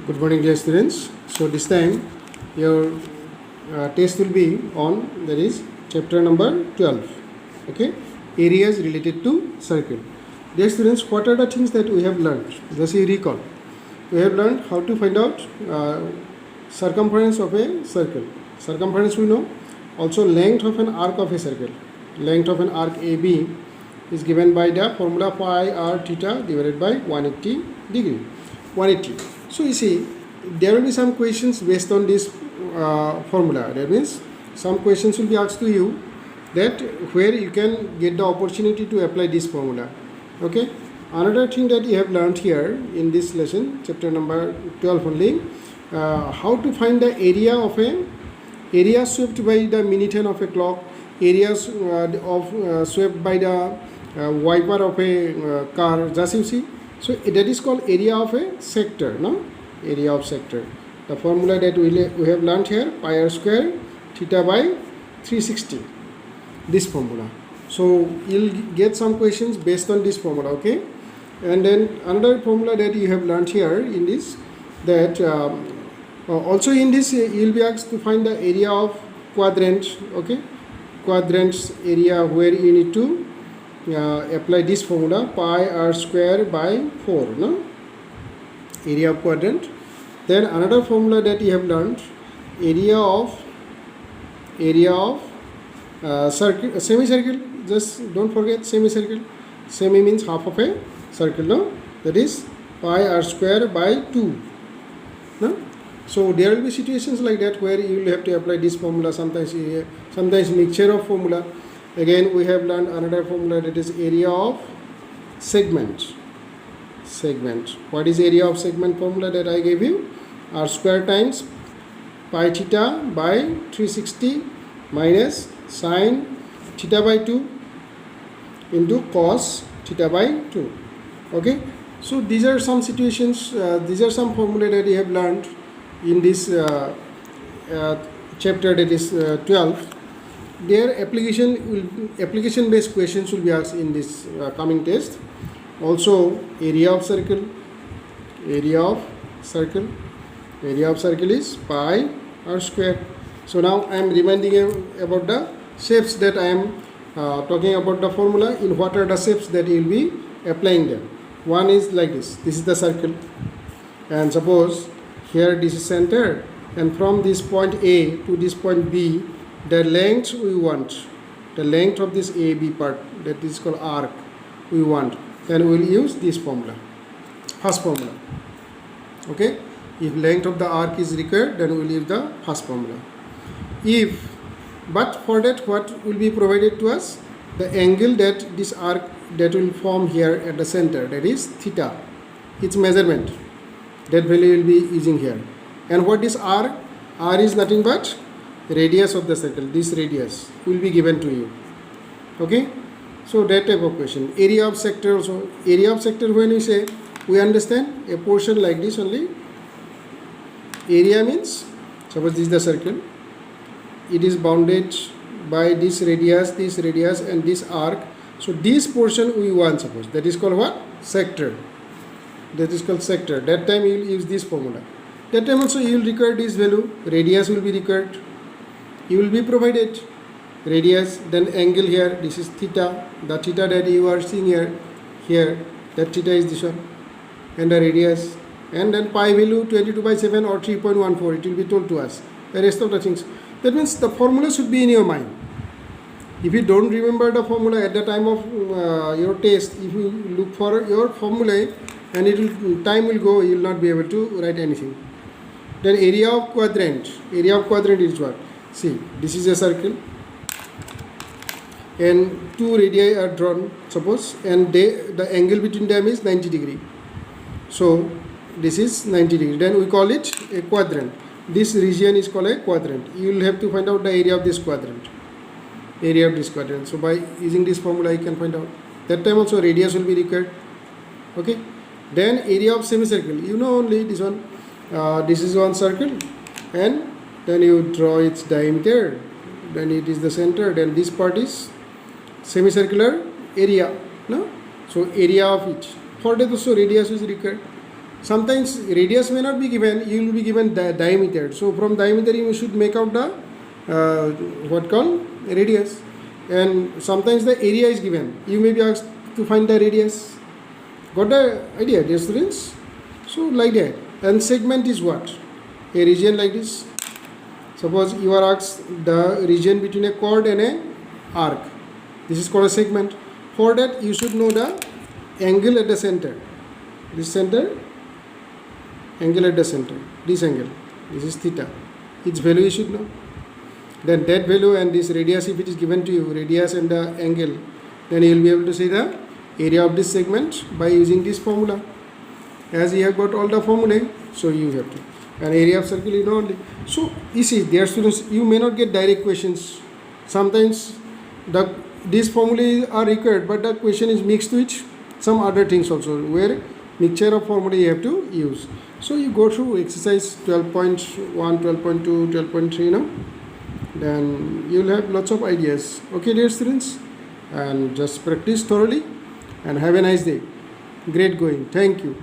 Good morning, dear students. So this time your test will be on, that is chapter number 12. Okay, areas related to circle. Dear students, what are the things that we have learned? Just you recall. We have learned how to find out circumference of a circle. Circumference we know. Also length of an arc of a circle. Length of an arc AB is given by the formula pi r theta divided by 180 degree. 180. So you see, there will be some questions based on this formula. That means some questions will be asked to you that where you can get the opportunity to apply this formula. Okay. Another thing that you have learned here in this lesson, chapter number 12 only, how to find the area of a area swept by the minute hand of a clock, areas swept by the wiper of a car. Just you see. So that is called area of a sector, no? Area of sector. The formula that we have learned here, pi r square theta by 360. This formula. So you'll get some questions based on this formula, okay? And then another formula that you have learned here in this, that also in this you'll be asked to find the area of quadrant, okay? Quadrant's area, where you need to apply this formula pi r square by 4, no? Area of quadrant. Then another formula that you have learned, area of circle, semicircle. Just don't forget semicircle. Semi means half of a circle, no? That is pi r square by 2, no? So there will be situations like that where you will have to apply this formula. Sometimes mixture of formula. Again, we have learned another formula, that is area of segment. Segment. What is area of segment formula that I gave you? R square times pi theta by 360 minus sine theta by 2 into cos theta by 2. Okay. So these are some situations, these are some formula that you have learned in this chapter, that is 12. Their application based questions will be asked in this coming test. Also area of circle. Area of circle is pi r square. So now I am reminding you about the shapes that I am talking about the formula. In what are the shapes that you will be applying them. One is like this. This is the circle, and suppose here this is center, and from this point A to this point B, the length we want, the length of this AB part, that is called arc, we want, then we will use this formula, first formula. Okay. If length of the arc is required, then we will use the first formula. But for that, what will be provided to us? The angle that this arc that will form here at the center, that is theta, its measurement, that value will be using here. And what is r? R is nothing but radius of the circle. This radius will be given to you. Okay. So that type of question. Area of sector also. Area of sector, when we say, we understand a portion like this only. Area means, suppose this is the circle, it is bounded by this radius and this arc. So this portion we want, suppose, that is called what? Sector. That is called sector. That time you will use this formula. That time also you will require this value. Radius will be required. You will be provided radius, then angle here, this is theta. The theta that you are seeing here, that theta is this one, and the radius, and then pi value 22/7 or 3.14, it will be told to us. The rest of the things. That means the formula should be in your mind. If you don't remember the formula at the time of your test, if you look for your formula and time will go, you will not be able to write anything. Then area of quadrant. Area of quadrant is what? See, this is a circle and two radii are drawn, suppose, and the angle between them is 90 degree. So this is 90 degree. Then we call it a quadrant. This region is called a quadrant. You will have to find out the area of this quadrant. Area of this quadrant. So by using this formula, you can find out. That time also radius will be required. Okay. Then area of semicircle. You know only this one. This is one circle, and then you draw its diameter. Then it is the center. Then this part is semicircular area. No. So area of each. For that also radius is required. Sometimes radius may not be given, you will be given diameter. So from diameter you should make out the what called radius. And sometimes the area is given, you may be asked to find the radius. Got the idea, dear students? So like that. And segment is what? A region like this. Suppose you are asked the region between a chord and a arc. This is called a segment. For that you should know the angle at the center. This center, angle at the center. This angle, this is theta. Its value you should know. Then that value and this radius, if it is given to you, radius and the angle, then you will be able to see the area of this segment by using this formula. As you have got all the formulae, so you have to. And area of circle you know only. So you see, dear students, you may not get direct questions. Sometimes these formulae are required, but the question is mixed with some other things also, where mixture of formulae you have to use. So you go through exercise 12.1, 12.2, 12.3 now. Then you will have lots of ideas. Okay, dear students, and just practice thoroughly and have a nice day. Great going. Thank you.